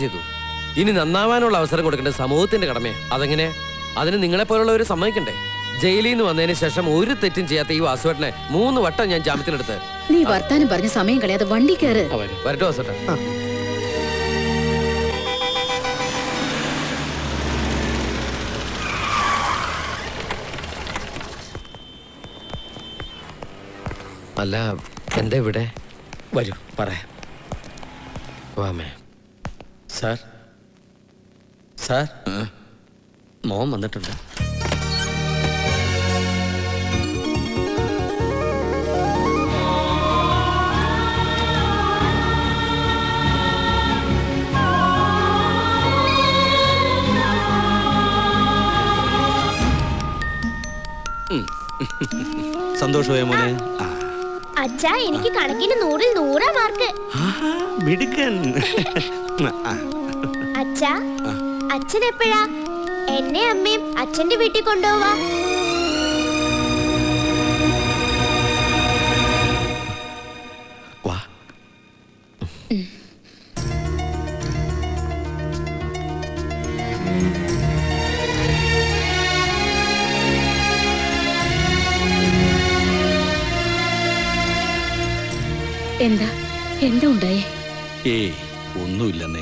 ചെയ്തു. ഇനി നന്നാവാനുള്ള അവസരം കൊടുക്കേണ്ടത് സമൂഹത്തിന്റെ കടമയാ. അതെങ്ങനെ? അതിന് നിങ്ങളെ പോലുള്ളവർ സമ്മതിക്കണ്ടേ? ജയിലിൽ നിന്ന് വന്നതിന് ശേഷം ഒരു തെറ്റും ചെയ്യാത്ത ഈ വാസുവേട്ടനെ 3 വട്ടം ഞാൻ ജാമ്യത്തിലെടുത്ത്. നീ വർത്താനം പറഞ്ഞ സമയം കളയാതെ വണ്ടി കയറ്. വരട്ടെ വാസുവേട്ടൻ. അല്ല, എന്താ ഇവിടെ? വരൂ, പറയാം. വാമേ. സാർ, സാർ, മോൻ വന്നിട്ടുണ്ട്. സന്തോഷമായ മോനെ? അച്ഛാ, എനിക്ക് കണക്കിന് 100-ൽ 100 മാർക്ക്. മിടുക്കൻ. അച്ഛാ, അച്ഛൻ എപ്പോഴാ എന്നെ അമ്മയും അച്ഛന്റെ വീട്ടിൽ കൊണ്ടുപോവാ? വാ. എന്താ എന്താ ഉണ്ടായേ? ഏയ്, ഒന്നുമില്ലെന്നേ.